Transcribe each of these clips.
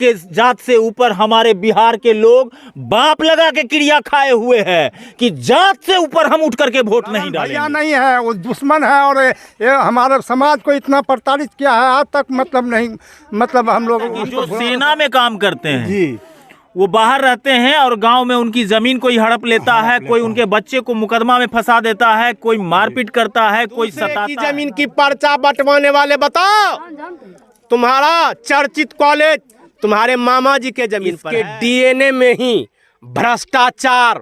जात से ऊपर हमारे बिहार के लोग बाप लगा के क्रिया खाए हुए हैं कि जात से ऊपर हम उठ करके वोट नहीं डालेंगे। नहीं है, वो दुश्मन है और ये हमारे समाज को इतना प्रताड़ित किया है आज तक, मतलब नहीं, मतलब हम लोग जो सेना में काम करते हैं जी, वो बाहर रहते हैं और गांव में उनकी जमीन कोई हड़प लेता है, कोई उनके बच्चे को मुकदमा में फंसा देता है, कोई मारपीट करता है, कोई सताता है। जमीन की पर्चा बंटवाने वाले बताओ, तुम्हारा चर्चित कॉलेज तुम्हारे मामा जी के जमीन पर है। डीएनए में ही भ्रष्टाचार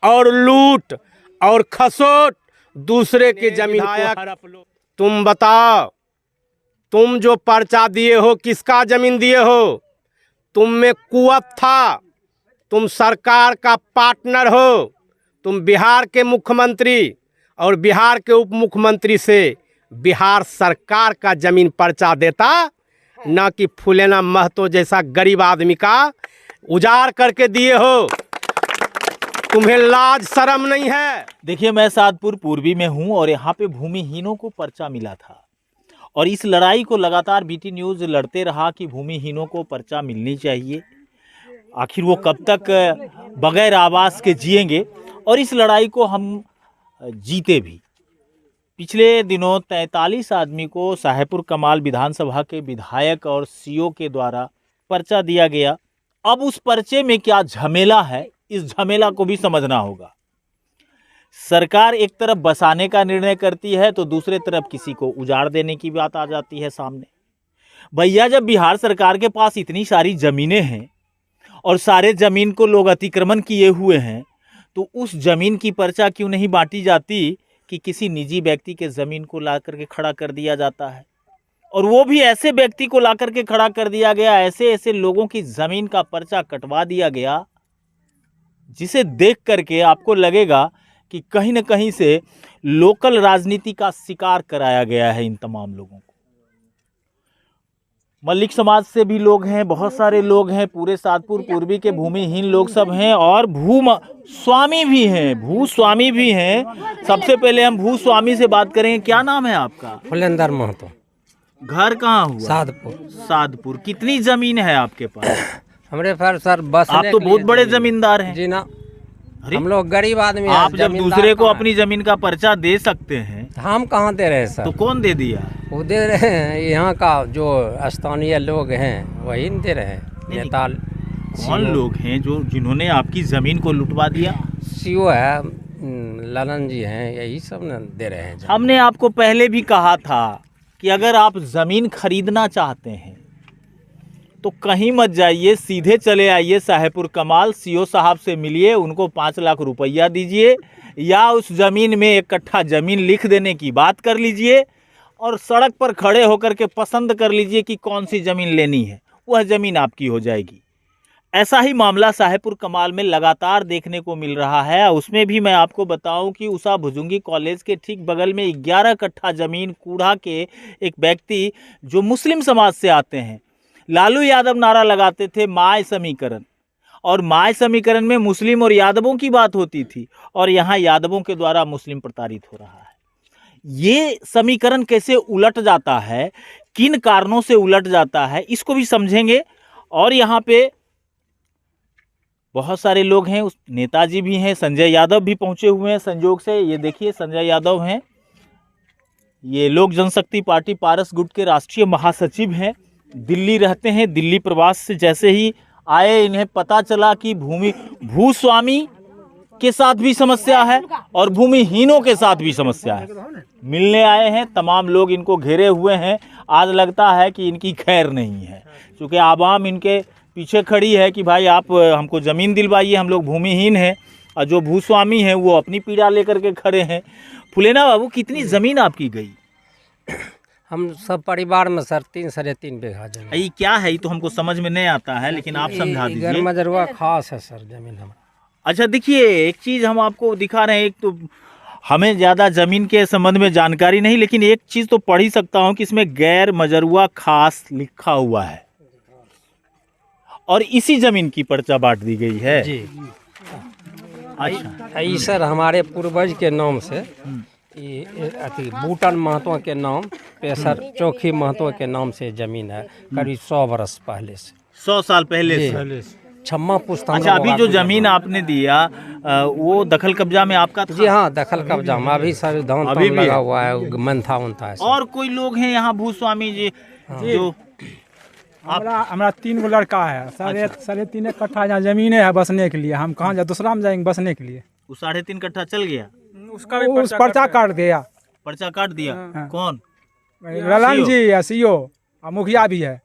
और लूट और खसोट दूसरे के जमीन को हड़प लो। तुम बताओ, तुम जो पर्चा दिए हो किसका जमीन दिए हो? तुम में कुवत था, तुम सरकार का पार्टनर हो, तुम बिहार के मुख्यमंत्री और बिहार के उप मुख्यमंत्री से बिहार सरकार का जमीन पर्चा देता, ना कि फूलेना महतो जैसा गरीब आदमी का उजाड़ करके दिए हो। तुम्हें लाज शर्म नहीं है? देखिए, मैं सादपुर पूर्वी में हूं और यहाँ पे भूमिहीनों को पर्चा मिला था और इस लड़ाई को लगातार बीटी न्यूज़ लड़ते रहा कि भूमिहीनों को पर्चा मिलनी चाहिए। आखिर वो कब तक बगैर आवास के जिएंगे, और इस लड़ाई को हम जीते भी। पिछले दिनों 43 आदमी को साहेबपुर कमाल विधानसभा के विधायक और सीओ के द्वारा पर्चा दिया गया। अब उस पर्चे में क्या झमेला है, इस झमेला को भी समझना होगा। सरकार एक तरफ बसाने का निर्णय करती है तो दूसरे तरफ किसी को उजाड़ देने की बात आ जाती है सामने। भैया, जब बिहार सरकार के पास इतनी सारी ज़मीनें हैं और सारे ज़मीन को लोग अतिक्रमण किए हुए हैं, तो उस ज़मीन की पर्चा क्यों नहीं बांटी जाती कि किसी निजी व्यक्ति के ज़मीन को ला करके खड़ा कर दिया जाता है, और वो भी ऐसे व्यक्ति को ला करके खड़ा कर दिया गया, ऐसे ऐसे लोगों की ज़मीन का पर्चा कटवा दिया गया, जिसे देख करके आपको लगेगा कि कहीं न कहीं से लोकल राजनीति का शिकार कराया गया है इन तमाम लोगों को। मल्लिक समाज से भी लोग हैं, बहुत सारे लोग हैं, पूरे सादपुर पूर्वी के भूमिहीन लोग सब हैं और भूस्वामी भी हैं, भूस्वामी भी हैं। सबसे पहले हम भूस्वामी से बात करेंगे। क्या नाम है आपका? फुलेंदर महतो। घर कहाँ हुआ? सादपुर। सादपुर। कितनी जमीन है आपके पास? हमारे पास सर बस, आप तो बहुत बड़े जमींदार हैं जी ना। हम लोग गरीब आदमी हैं। आप जब दूसरे को अपनी जमीन का पर्चा दे सकते हैं, हम कहाँ दे रहे हैं सर? तो कौन दे दिया? वो दे रहे हैं, यहाँ का जो स्थानीय लोग हैं वही दे रहे हैं। नेता कौन लोग हैं जो जिन्होंने आपकी जमीन को लुटवा दिया? सीओ है, ललन जी हैं, यही सब न दे रहे हैं। हमने आपको पहले भी कहा था कि अगर आप जमीन खरीदना चाहते हैं तो कहीं मत जाइए, सीधे चले आइए साहेबपुर कमाल, सीओ साहब से मिलिए, उनको 5 लाख रुपया दीजिए या उस ज़मीन में 1 कट्ठा ज़मीन लिख देने की बात कर लीजिए और सड़क पर खड़े होकर के पसंद कर लीजिए कि कौन सी ज़मीन लेनी है, वह ज़मीन आपकी हो जाएगी। ऐसा ही मामला साहेबपुर कमाल में लगातार देखने को मिल रहा है। उसमें भी मैं आपको बताऊं कि उषा भुजुंगी कॉलेज के ठीक बगल में 11 कट्ठा ज़मीन कूढ़ा के एक व्यक्ति जो मुस्लिम समाज से आते हैं, लालू यादव नारा लगाते थे माय समीकरण, और माय समीकरण में मुस्लिम और यादवों की बात होती थी, और यहाँ यादवों के द्वारा मुस्लिम प्रताड़ित हो रहा है। ये समीकरण कैसे उलट जाता है, किन कारणों से उलट जाता है, इसको भी समझेंगे। और यहाँ पे बहुत सारे लोग हैं, उस नेताजी भी हैं, संजय यादव भी पहुँचे हुए हैं संजोग से। ये देखिए, संजय यादव हैं, ये लोक जनशक्ति पार्टी पारस गुट के राष्ट्रीय महासचिव हैं, दिल्ली रहते हैं। दिल्ली प्रवास से जैसे ही आए, इन्हें पता चला कि भूस्वामी के साथ भी समस्या है और भूमिहीनों के साथ भी समस्या है। मिलने आए हैं, तमाम लोग इनको घेरे हुए हैं। आज लगता है कि इनकी खैर नहीं है, क्योंकि आवाम इनके पीछे खड़ी है कि भाई आप हमको ज़मीन दिलवाइए, हम लोग भूमिहीन हैं, और जो भूस्वामी हैं वो अपनी पीड़ा लेकर के खड़े हैं। फुलेना बाबू, कितनी ज़मीन आपकी गई? हम सब परिवार में सर 3 साढ़े 3 बीघा जमीन। ये क्या है? ये तो हमको समझ में नहीं आता है, लेकिन आप समझा दीजिए। घर मजरुआ खास है सर जमीन हमारा। अच्छा, देखिए, एक चीज़ हम आपको दिखा रहे हैं। एक तो हमें ज़्यादा ज़मीन के संबंध में जानकारी नहीं, लेकिन एक चीज़ तो पढ़ ही सकता हूँ कि इसमें गैर मजरुआ खास लिखा हुआ है, और इसी ज़मीन की पर्चा बांट दी गई है जी। अच्छा, ये सर हमारे पूर्वज के नाम से, ये अति बूटन महतो के नाम, पेशर चौकी महतो के नाम से ज़मीन है, करीब 100 बरस पहले से। 100 साल पहले जी। से। छम्मा पुश्ता अच्छा, अभी जो जमीन आपने दिया वो दखल कब्जा में आपका था? जी हाँ, दखल कब्जा में अभी सब धान अभी भी लगा है? हुआ है, मंथा उनथा है सब। और कोई लोग हैं यहाँ भूस्वामी जी जो हमारा 3 गो लड़का है, साढ़े 3 कट्ठा जहाँ जमीन है बसने के लिए। हम कहाँ जाए, दूसरा में जाएंगे बसने के लिए। वो 3.5 कट्ठा चल गया, उसका भी उस पर्चा काट दिया। पर्चा काट दिया। हाँ। कौन? ललन जी है, सीओ और मुखिया भी है।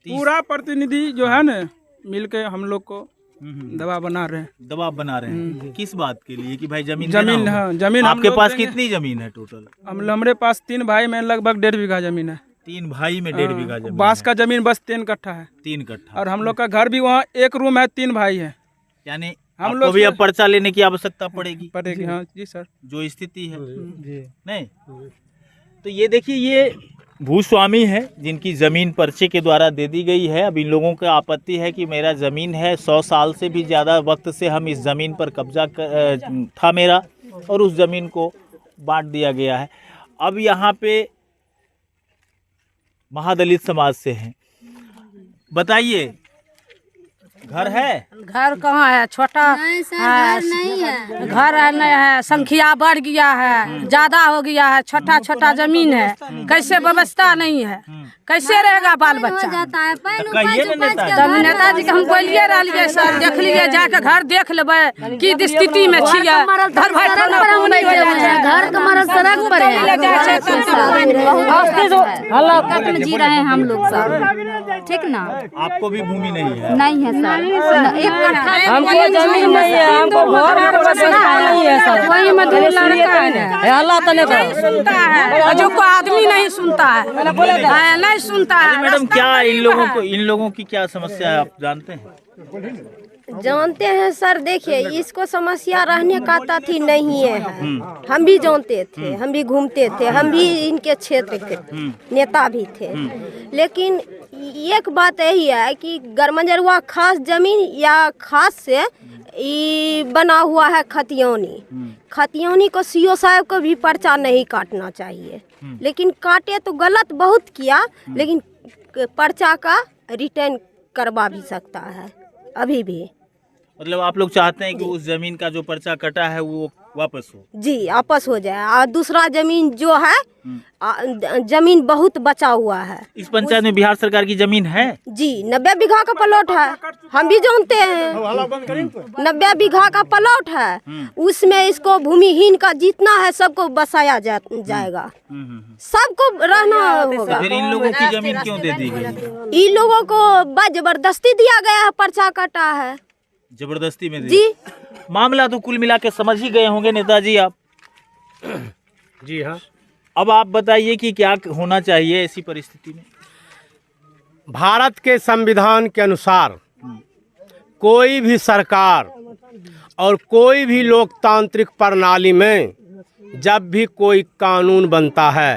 पूरा प्रतिनिधि जो है ना मिल के हम लोग को दबाव बना रहे हैं। दबाव बना रहे हैं किस बात के लिए कि भाई जमीन जमीन, देना होगा? हाँ, जमीन हम आपके लोग पास देंगे। कितनी जमीन है टोटल? हमारे पास 3 भाई में लगभग 1.5 बीघा जमीन है। 3 भाई में 1.5 बीघा जमीन बांस है। का जमीन बस 3 कट्ठा है 3 कट्ठा। और हम लोग का घर भी वहाँ 1 रूम है, 3 भाई है। यानी हम आपको लोग भी से- अब पर्चा लेने की आवश्यकता पड़ेगी पड़ेगी। हाँ जी सर। जो स्थिति है। जी। नहीं तो ये देखिए, ये भूस्वामी है जिनकी ज़मीन पर्चे के द्वारा दे दी गई है। अब इन लोगों का आपत्ति है कि मेरा ज़मीन है, 100 साल से भी ज़्यादा वक्त से हम इस ज़मीन पर कब्जा था मेरा, और उस ज़मीन को बांट दिया गया है। अब यहाँ पे महादलित समाज से हैं, बताइए घर है? घर कहाँ है, छोटा नहीं सर, घर नहीं है। घर है नहीं है, संख्या बढ़ गया है, ज्यादा हो गया है, छोटा छोटा जमीन है, कैसे व्यवस्था नहीं है, कैसे रहेगा बाल हो बच्चा। जाता है पैन तो कहिए ना उपज के नेताजी। तब नेताजी के हम बोलिए रहिए सर, देख लीजिए जाके घर देख लेबै की स्थिति में छियै। घर भाई खाना पानी हो जाइ छै, घर के मरल सड़क पर है। ले जाइ छै दिक्कत में जी रहे हैं हम लोग सब, ठीक ना। आपको भी भूमि नहीं है? नहीं है सर, एक कट्ठा हमको जमीन नहीं है, हमको घर नहीं है सर, वही में 2 लड़का है। अल्लाह तो नहीं सुनता है, जो कोई आदमी नहीं सुनता है, नहीं सुनता अरे है। मैडम, क्या इन लोगों की क्या समस्या है आप जानते हैं? जानते हैं सर। देखिए, इसको समस्या रहने का तथ्य नहीं है। हम भी जानते थे, हम भी घूमते थे, हम भी इनके क्षेत्र के नेता भी थे। लेकिन एक बात यही है कि गरमंजरुआ खास जमीन या खास से ये बना हुआ है खतियानी। खतियानी को सीओ साहब को भी पर्चा नहीं काटना चाहिए, लेकिन काटे तो गलत बहुत किया, लेकिन पर्चा का रिटर्न करवा भी सकता है अभी भी। मतलब आप लोग चाहते हैं कि उस जमीन का जो पर्चा कटा है वो वापस हो? जी, आपस हो जाए। और दूसरा जमीन जो है, जमीन बहुत बचा हुआ है। इस पंचायत में बिहार सरकार की जमीन है? जी, 90 बीघा का प्लॉट है, हम भी जानते हैं। 90 बीघा का प्लॉट है, उसमें इसको भूमिहीन का जितना है सबको बसाया जाएगा, सबको रहना होगा। फिर इन लोगों की जमीन क्यों दे दी गई? इन लोगों को जबरदस्ती दिया गया है, पर्चा कटा है जबरदस्ती में जी। मामला तो कुल मिला के समझ ही गए होंगे नेताजी आप। जी हाँ। अब आप बताइए कि क्या होना चाहिए ऐसी परिस्थिति में? भारत के संविधान के अनुसार कोई भी सरकार और कोई भी लोकतांत्रिक प्रणाली में जब भी कोई कानून बनता है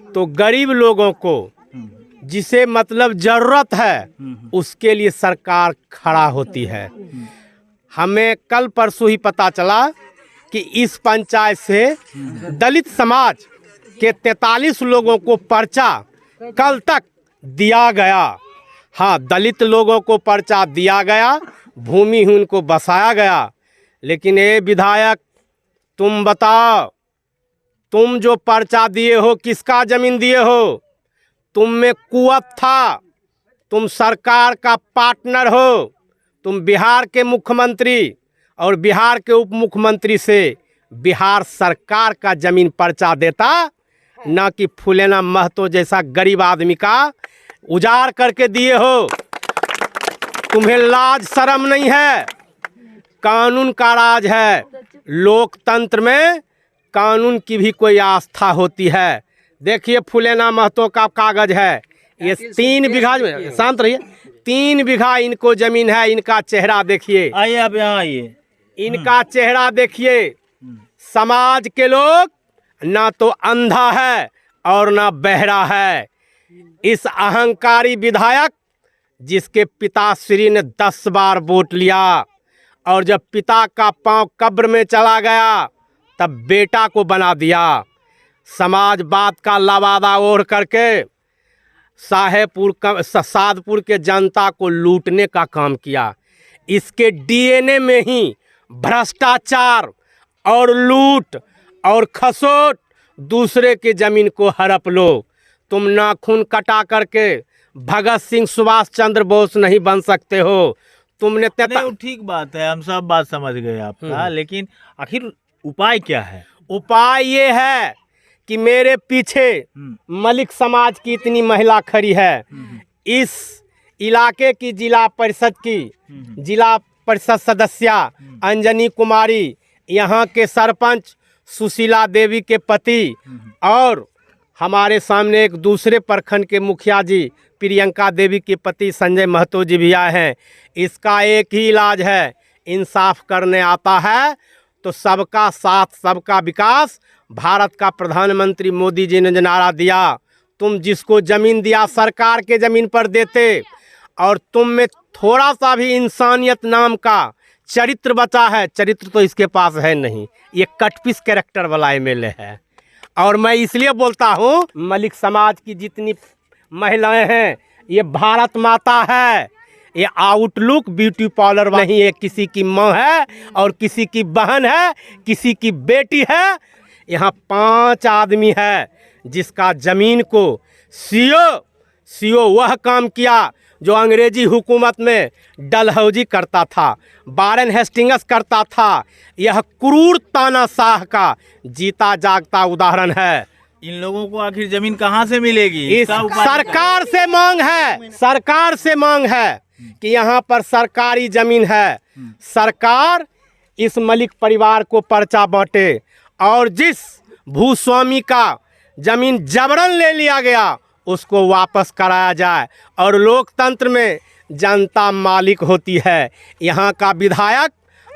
तो गरीब लोगों को जिसे मतलब ज़रूरत है उसके लिए सरकार खड़ा होती है। हमें कल परसों ही पता चला कि इस पंचायत से दलित समाज के 43 लोगों को पर्चा कल तक दिया गया। हाँ, दलित लोगों को पर्चा दिया गया, भूमिहीन को बसाया गया। लेकिन ये विधायक, तुम बताओ, तुम जो पर्चा दिए हो किसका ज़मीन दिए हो? तुम में कुवत था, तुम सरकार का पार्टनर हो, तुम बिहार के मुख्यमंत्री और बिहार के उप मुख्यमंत्री से बिहार सरकार का ज़मीन पर्चा देता, ना कि फूलेना महतो जैसा गरीब आदमी का उजाड़ करके दिए हो। तुम्हें लाज शर्म नहीं है? कानून का राज है, लोकतंत्र में कानून की भी कोई आस्था होती है। देखिए, फूलेना महतो का कागज है, ये 3 बीघा, शांत रहिए, 3 बीघा इनको जमीन है। इनका चेहरा देखिए, आइए आप यहाँ आइए। इनका चेहरा देखिए। समाज के लोग ना तो अंधा है और ना बहरा है। इस अहंकारी विधायक जिसके पिताश्री ने 10 बार वोट लिया और जब पिता का पांव कब्र में चला गया तब बेटा को बना दिया। समाजवाद का लवादा ओढ़ करके सादपुर के जनता को लूटने का काम किया। इसके डीएनए में ही भ्रष्टाचार और लूट और खसोट, दूसरे की जमीन को हड़प लो। तुम नाखून कटा करके भगत सिंह सुभाष चंद्र बोस नहीं बन सकते हो। तुमने नहीं, ठीक बात है, हम सब बात समझ गए आपका, लेकिन आखिर उपाय क्या है? उपाय ये है कि मेरे पीछे मलिक समाज की इतनी महिला खड़ी है, इस इलाके की जिला परिषद सदस्य अंजनी कुमारी, यहाँ के सरपंच सुशीला देवी के पति, और हमारे सामने एक दूसरे प्रखंड के मुखिया जी प्रियंका देवी के पति संजय महतो जी भी आए हैं। इसका एक ही इलाज है, इंसाफ करने आता है तो सबका साथ सबका विकास। भारत का प्रधानमंत्री मोदी जी ने नारा दिया, तुम जिसको ज़मीन दिया सरकार के ज़मीन पर देते, और तुम में थोड़ा सा भी इंसानियत नाम का चरित्र बचा है, चरित्र तो इसके पास है नहीं। ये कटपीस कैरेक्टर वाला एमएलए है। और मैं इसलिए बोलता हूँ, मलिक समाज की जितनी महिलाएं हैं ये भारत माता है। ये आउटलुक ब्यूटी पार्लर नहीं है, किसी की माँ है और किसी की बहन है, किसी की बेटी है। यहाँ 5 आदमी है जिसका ज़मीन को सीओ वह काम किया जो अंग्रेजी हुकूमत में डलहौजी करता था, वारेन हेस्टिंग्स करता था। यह क्रूर तानाशाह का जीता जागता उदाहरण है। इन लोगों को आखिर जमीन कहाँ से मिलेगी? इस सरकार से मांग है, सरकार से मांग है कि यहाँ पर सरकारी जमीन है, सरकार इस मलिक परिवार को पर्चा बांटे, और जिस भूस्वामी का जमीन जबरन ले लिया गया उसको वापस कराया जाए। और लोकतंत्र में जनता मालिक होती है। यहाँ का विधायक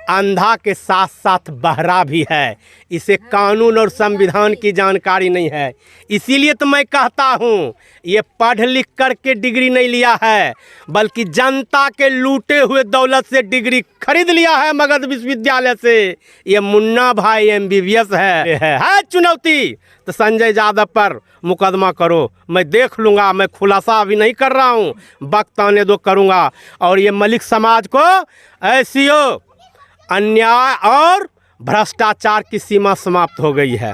अंधा के साथ साथ बहरा भी है, इसे कानून और संविधान की जानकारी नहीं है। इसीलिए तो मैं कहता हूँ, ये पढ़ लिख करके डिग्री नहीं लिया है, बल्कि जनता के लूटे हुए दौलत से डिग्री खरीद लिया है मगध विश्वविद्यालय से। ये मुन्ना भाई MBBS है चुनौती तो संजय यादव पर मुकदमा करो, मैं देख लूँगा। मैं खुलासा अभी नहीं कर रहा हूँ, वक्त आने दो करूँगा। और ये मलिक समाज को ऐसी अन्याय और भ्रष्टाचार की सीमा समाप्त हो गई है।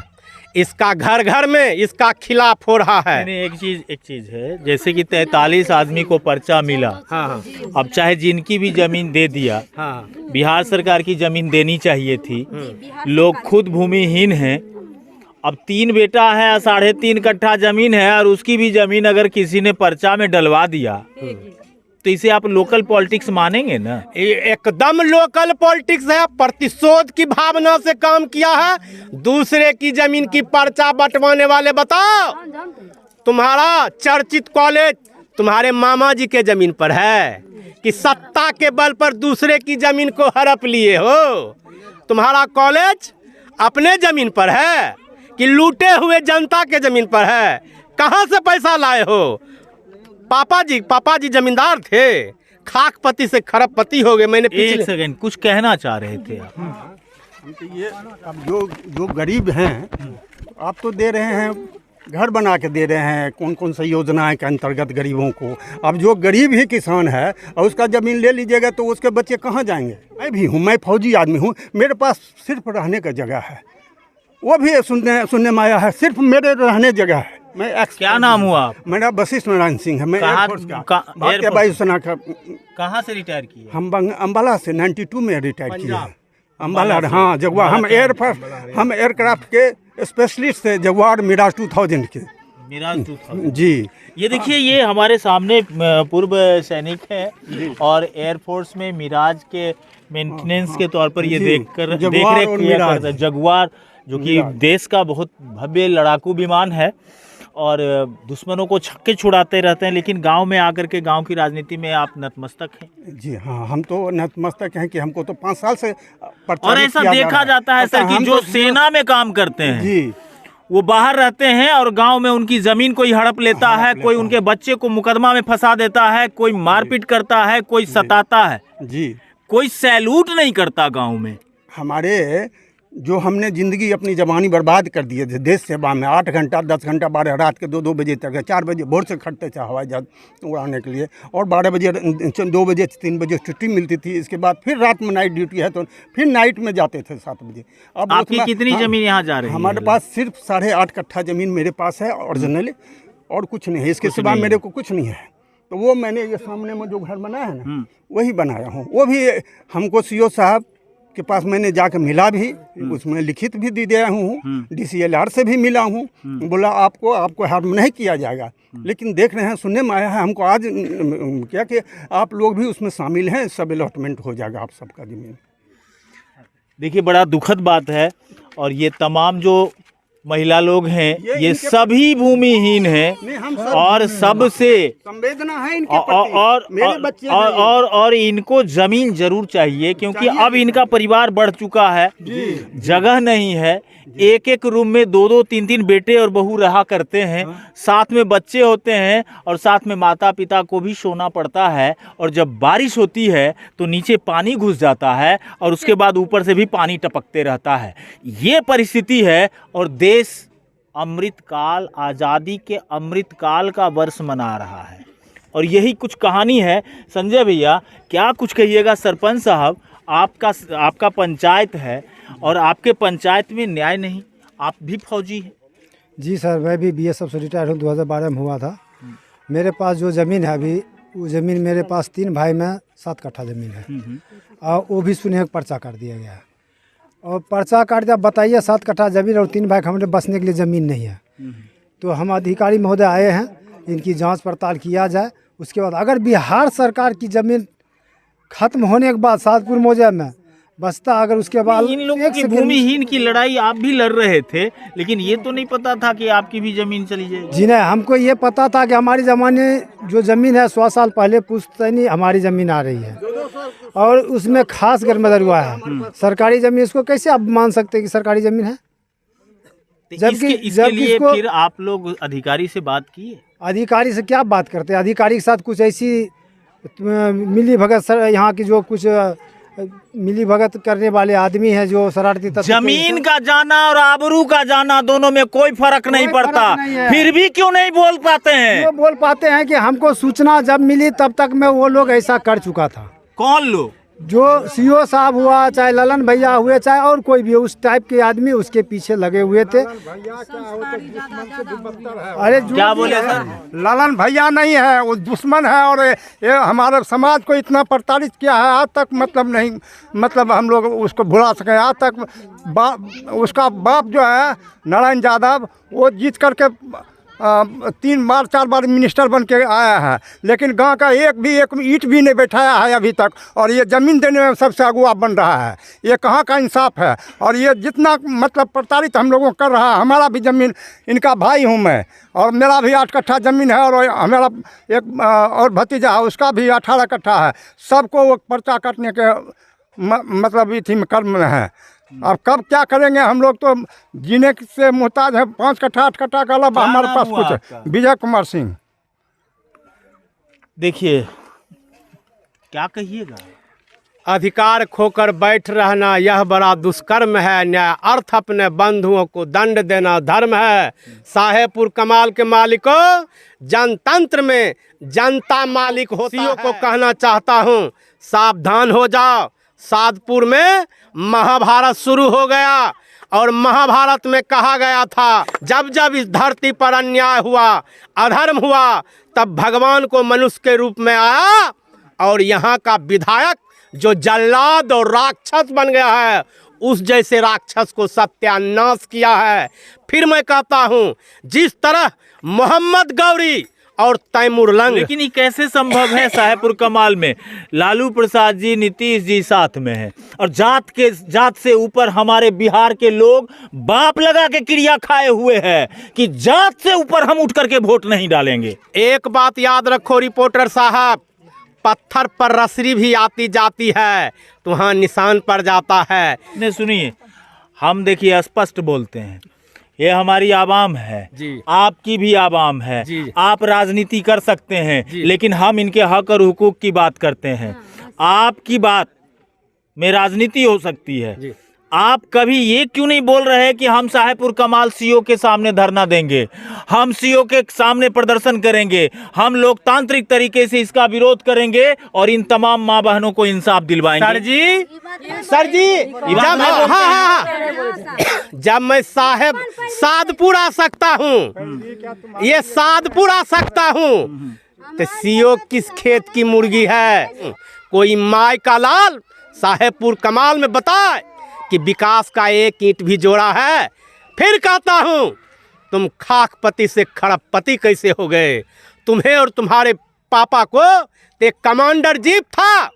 इसका घर घर में इसका खिलाफ हो रहा है। नहीं, एक चीज है, जैसे कि 43 आदमी को पर्चा मिला। हाँ। अब चाहे जिनकी भी जमीन दे दिया, हाँ। बिहार सरकार की जमीन देनी चाहिए थी। लोग खुद भूमिहीन हैं। अब 3 बेटा है, 3.5 कट्ठा जमीन है, और उसकी भी जमीन अगर किसी ने पर्चा में डलवा दिया तो इसे आप लोकल पॉलिटिक्स मानेंगे ना? एकदम लोकल पॉलिटिक्स है। प्रतिशोध की भावना से काम किया है। दूसरे की जमीन की पर्चा बंटवाने वाले बताओ, तुम्हारा चर्चित कॉलेज तुम्हारे मामा जी के जमीन पर है कि सत्ता के बल पर दूसरे की जमीन को हड़प लिए हो? तुम्हारा कॉलेज अपने जमीन पर है कि लूटे हुए जनता के जमीन पर है? कहाँ से पैसा लाए हो? पापा जी जमींदार थे, खाकपति से खरबपति हो गए। मैंने एक सेकंड, कुछ कहना चाह रहे थे आप? हम तो ये, अब जो गरीब हैं आप तो दे रहे हैं, घर बना के दे रहे हैं, कौन कौन सी योजनाएं के अंतर्गत गरीबों को। अब जो गरीब ही किसान है और उसका ज़मीन ले लीजिएगा तो उसके बच्चे कहाँ जाएंगे? मैं भी हूँ, मैं फौजी आदमी हूँ, मेरे पास सिर्फ रहने का जगह है। वो भी सुनने में आया है, सिर्फ मेरे रहने जगह है। मैं क्या नाम हुआ? मेरा वशिष्ठ नारायण सिंह है। मैं एयरफोर्स का भारतीय वायुसेना का। कहाँ से रिटायर किए? हम अंबाला से 92 में रिटायर किए हैं। अंबाला, हाँ, जगुआर। हम एयरक्राफ्ट के स्पेशलिस्ट थे, जगुआर मिराज 2000 के। मिराज 2000 जी। ये देखिए, ये हमारे सामने पूर्व सैनिक है और एयरफोर्स में मिराज के मेंटेनेंस के तौर पर ये देख रेख किया करता है। जगुआर जो कि देश का बहुत भव्य लड़ाकू विमान है और दुश्मनों को छक्के छुड़ाते रहते हैं, लेकिन गांव में आकर के गांव की राजनीति में आप नतमस्तक हैं। जी हाँ, हम तो नतमस्तक हैं कि हमको तो 5 साल से और ऐसा देखा जाता है सर कि जो सेना में काम करते हैं जी, वो बाहर रहते हैं और गांव में उनकी जमीन कोई हड़प लेता है, कोई उनके बच्चे को मुकदमा में फंसा देता है, कोई मारपीट करता है, कोई सताता है जी, कोई सैल्यूट नहीं करता गाँव में। हमारे जो हमने ज़िंदगी अपनी जवानी बर्बाद कर दी है देश सेवा में, 8 घंटा 10 घंटा 12 रात के 2 बजे तक, 4 बजे भोर से खटते थे हवाई जहाज उड़ाने के लिए, और 12 बजे 2 बजे 3 बजे छुट्टी मिलती थी। इसके बाद फिर रात में नाइट ड्यूटी है तो फिर नाइट में जाते थे 7 बजे। अब आपकी कितनी ज़मीन यहाँ जा रही है? हमारे पास सिर्फ 8.5 कट्ठा ज़मीन मेरे पास है ओरिजिनली, और कुछ नहीं है। इसके सिवा मेरे को कुछ नहीं है। तो वो मैंने ये सामने में जो घर बनाया है ना, वही बनाया हूँ। वो भी हमको सीओ साहब के पास मैंने जाकर मिला भी, उसमें लिखित भी दे दिया हूँ, DCLR से भी मिला हूँ। बोला आपको हार्म नहीं किया जाएगा। लेकिन देख रहे हैं, सुनने में आया है हमको आज क्या कि आप लोग भी उसमें शामिल हैं, सब अलॉटमेंट हो जाएगा आप सबका ज़मीन। देखिए, बड़ा दुखद बात है। और ये तमाम जो महिला लोग हैं ये सभी भूमिहीन हैं और सबसे संवेदना है इनके प्रति। मेरे बच्चे और इनको जमीन जरूर चाहिए, क्योंकि अब इनका परिवार बढ़ चुका है, जगह नहीं है। एक एक रूम में 2-2 3-3 बेटे और बहू रहा करते हैं, साथ में बच्चे होते हैं और साथ में माता पिता को भी सोना पड़ता है। और जब बारिश होती है तो नीचे पानी घुस जाता है और उसके बाद ऊपर से भी पानी टपकते रहता है। ये परिस्थिति है और देश अमृतकाल, आज़ादी के अमृतकाल का वर्ष मना रहा है। और यही कुछ कहानी है। संजय भैया, क्या कुछ कहिएगा? सरपंच साहब, आपका पंचायत है और आपके पंचायत में न्याय नहीं, आप भी फौजी हैं। जी सर, मैं भी BSF से रिटायर हूँ, 2012 में हुआ था। मेरे पास जो ज़मीन है अभी, वो ज़मीन मेरे पास 3 भाई में 7 कट्ठा ज़मीन है, और वो भी सुने पर्चा काट दिया गया है। और पर्चा काट दिया, बताइए 7 कट्ठा ज़मीन और 3 भाई हमारे बसने के लिए ज़मीन नहीं है। तो हम अधिकारी महोदय आए हैं, इनकी जांच पड़ताल किया जाए। उसके बाद अगर बिहार सरकार की ज़मीन खत्म होने के बाद सातपुर मौजा में बसता, अगर उसके बाद इन लोगों की भूमिहीन की लड़ाई आप भी लड़ रहे थे, लेकिन ये तो नहीं पता था कि आपकी भी जमीन चली जाएगी। जी नहीं, हमको ये पता था कि हमारी ज़माने जो ज़मीन है 100 साल पहले पुश्तैनी हमारी ज़मीन आ रही है, और उसमें खास गरमदर हुआ है। सरकारी ज़मीन, इसको कैसे आप मान सकते हैं कि सरकारी ज़मीन है? जबकि इसके लिए फिर आप लोग अधिकारी से बात किए? अधिकारी से क्या बात करते हैं? अधिकारी के साथ कुछ ऐसी मिली भगत सर, यहाँ की जो कुछ मिली भगत करने वाले आदमी हैं जो शरारती तत्व। जमीन का जाना और आबरू का जाना, दोनों में कोई फर्क नहीं पड़ता, फिर भी क्यों नहीं बोल पाते हैं? वो बोल पाते हैं कि हमको सूचना जब मिली तब तक में वो लोग ऐसा कर चुका था। कौन लोग? जो CO साहब हुआ, चाहे ललन भैया हुए, चाहे और कोई भी उस टाइप के आदमी उसके पीछे लगे हुए थे। अरे क्या बोले सर? ललन भैया नहीं है, वो दुश्मन है, और ये हमारे समाज को इतना प्रताड़ित किया है आज तक, मतलब नहीं, मतलब हम लोग उसको भुला सकें आज तक। उसका बाप जो है नारायण यादव, वो जीत करके 3 बार 4 बार मिनिस्टर बन के आया है, लेकिन गांव का एक ईंट भी नहीं बैठाया है अभी तक। और ये ज़मीन देने में सबसे अगुआ बन रहा है। ये कहाँ का इंसाफ है? और ये जितना मतलब प्रताड़ित हम लोगों को कर रहा है, हमारा भी ज़मीन, इनका भाई हूँ मैं, और मेरा भी 8 कट्ठा ज़मीन है, और हमारा एक और भतीजा है, उसका भी 18 कट्ठा है। सबको वो पर्चा काटने के मतलब इसी में कर्म में है। अब कब क्या करेंगे? हम लोग तो जीने से मुहताज है। 5 कट्ठा 8 कट्ठा का अलावा हमारे पास कुछ है। विजय कुमार सिंह। देखिए, क्या कहिएगा? अधिकार खोकर बैठ रहना यह बड़ा दुष्कर्म है, न्याय अर्थ अपने बंधुओं को दंड देना धर्म है। साहेबपुर कमाल के मालिकों, जनतंत्र में जनता मालिक होता है। को कहना चाहता हूँ, सावधान हो जाओ। सादपुर में महाभारत शुरू हो गया, और महाभारत में कहा गया था, जब जब इस धरती पर अन्याय हुआ, अधर्म हुआ, तब भगवान को मनुष्य के रूप में आया, और यहाँ का विधायक जो जल्लाद और राक्षस बन गया है, उस जैसे राक्षस को सत्यानाश किया है। फिर मैं कहता हूँ, जिस तरह मोहम्मद गौरी और तैमूर लंग, लेकिन ये कैसे संभव है? साहेबपुर कमाल में लालू प्रसाद जी, नीतीश जी साथ में हैं, और जात से ऊपर हमारे बिहार के लोग बाप लगा के क्रिया खाए हुए हैं कि जात से ऊपर हम उठ करके वोट नहीं डालेंगे। एक बात याद रखो रिपोर्टर साहब, पत्थर पर रसरी भी आती जाती है तो वहाँ निशान पड़ जाता है। नहीं, सुनिए, हम देखिए स्पष्ट बोलते हैं, ये हमारी आवाम है जी, आपकी भी आवाम है जी। आप राजनीति कर सकते हैं, लेकिन हम इनके हक और हुकूक की बात करते हैं। आपकी बात में राजनीति हो सकती है, आप कभी ये क्यों नहीं बोल रहे कि हम साहेबपुर कमाल सीओ के सामने धरना देंगे, हम सीओ के सामने प्रदर्शन करेंगे, हम लोकतांत्रिक तरीके से इसका विरोध करेंगे और इन तमाम माँ बहनों को इंसाफ दिलवाएंगे? सर जी जब मैं साहेब सादपुर आ सकता हूँ, ये सादपुर आ सकता हूँ, तो सीओ किस खेत की मुर्गी है? कोई माय का लाल साहेबपुर कमाल में बताए कि विकास का एक ईंट भी जोड़ा है। फिर कहता हूँ, तुम खाकपति से खड़पति कैसे हो गए? तुम्हें और तुम्हारे पापा को एक कमांडर जीप था,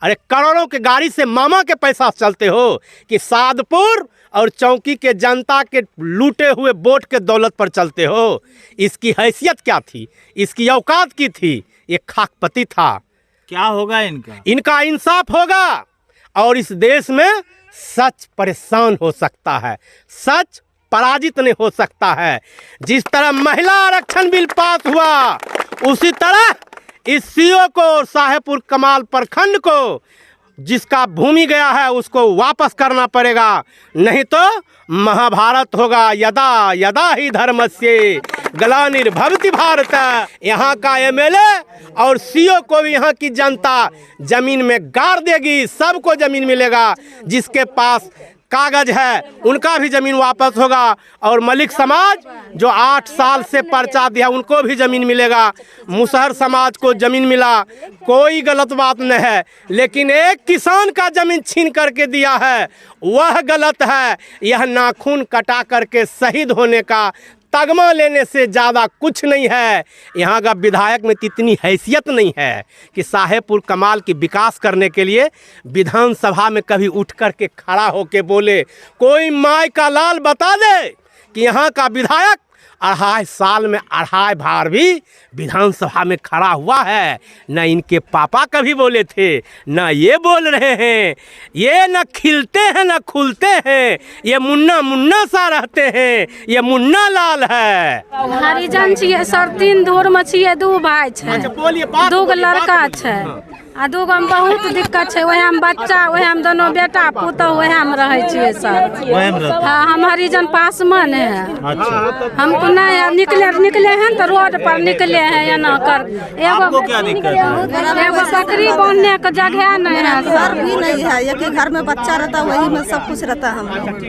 अरे करोड़ों के गाड़ी से मामा के पैसा चलते हो कि सादपुर और चौकी के जनता के लूटे हुए वोट के दौलत पर चलते हो? इसकी हैसियत क्या थी? इसकी औकात की थी? ये खाकपति था। क्या होगा इनका? इनका इंसाफ होगा और इस देश में सच परेशान हो सकता है, सच पराजित नहीं हो सकता है। जिस तरह महिला आरक्षण बिल पास हुआ, उसी तरह इस सीओ को और साहेबपुर कमाल प्रखंड को जिसका भूमि गया है उसको वापस करना पड़ेगा, नहीं तो महाभारत होगा। यदा यदा ही धर्मस्य ग्लानिर्भवति भारत। यहाँ का एमएलए और सीओ को भी यहाँ की जनता जमीन में गाड़ देगी, सबको जमीन मिलेगा। जिसके पास कागज है उनका भी जमीन वापस होगा और मलिक समाज जो 8 साल से पर्चा दिया उनको भी जमीन मिलेगा। मुसहर समाज को जमीन मिला, कोई गलत बात नहीं है, लेकिन एक किसान का जमीन छीन करके दिया है वह गलत है। यह नाखून कटा करके शहीद होने का तगमा लेने से ज़्यादा कुछ नहीं है। यहाँ का विधायक में इतनी हैसियत नहीं है कि साहेबपुर कमाल की विकास करने के लिए विधानसभा में कभी उठ कर के खड़ा होके बोले। कोई माय का लाल बता दे कि यहाँ का विधायक 2.5 साल में 2.5 बार भी विधानसभा में खड़ा हुआ है। न इनके पापा कभी बोले थे, न ये बोल रहे हैं। ये न खिलते हैं न खुलते हैं, ये मुन्ना मुन्ना सा रहते हैं, ये मुन्ना लाल है। हरिजन छियै सर, 3 धूर में छियै, 2 भाई छै, 2 गो लड़का छै आ 2 गो में बहुत दिक्कत छै। वह में बच्चा, वह में दोनों बेटा पुतौह, वह में रहे छियै सर। हाँ, हम हरिजन पासवान है। हमको नहीं निकले हैं तो रोड पर निकले हैं एना कर। आपको क्या दिक्कत है? एगो बकरी बांधने का जगह नहीं है सर भी नहीं है। एक ही घर में बच्चा रहता, वही में सब कुछ रहता है। हम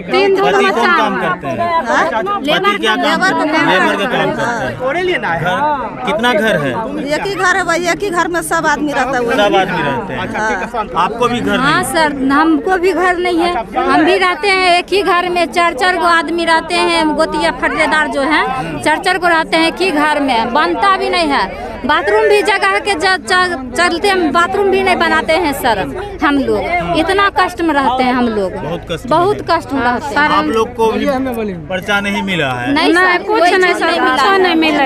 3 धूर में काम करते हैं? लेबर का काम करते हैं। कितना घर है? एक ही घर है भाई, एक ही घर में सब आदमी रहता है। सब आदमी रहते हैं। आपको भी घर? हाँ सर, हमको भी घर नहीं है, हम भी रहते हैं एक ही घर में। 4 गो आदमी रहते हैं, गोतिया फटेदार जो हैं 4 गो रहते हैं एक ही घर में, बनता भी नहीं है। बाथरूम भी जगह के चलते हम बाथरूम भी नहीं बनाते हैं सर। हम लोग इतना कष्ट में रहते हैं, हम लोग बहुत कष्ट में रहते हैं। आप लोग को भी पर्चा नहीं मिला है? नहीं कुछ नहीं सर, पर्चा नहीं मिला।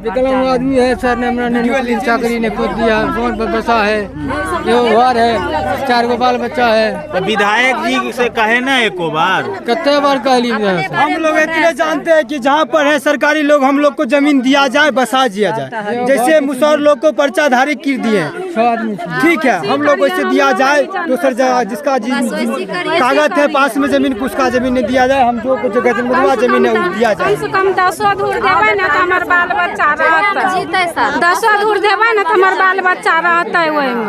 विकलांग आदमी है सर, ने चाकरी ने खुद दिया, फोन पर बसा है, यो घर है, 4 गो बाल बच्चा है। तो विधायक जी से कहे ना एको बार? कितने बार कह ली? हम लोग इतने जानते हैं कि जहाँ पर है सरकारी लोग हम लोग को जमीन दिया जाए, बसा दिया जाए। जैसे मुसहर लोग को पर्चाधारी कर दिए, ठीक है, हम लोग वैसे दिया जाए। दूसर जगह जिसका कागज है पास में जमीन, उसका जमीन नहीं दिया जाए। हम जो कुछ जमीन है दिया जाए। कम से कम 10 धूर देवे ना तो हमारे बाल बच्चा रहता है। 10 धूर देवे ना तो हमारे बाल बच्चा रहता है वही में।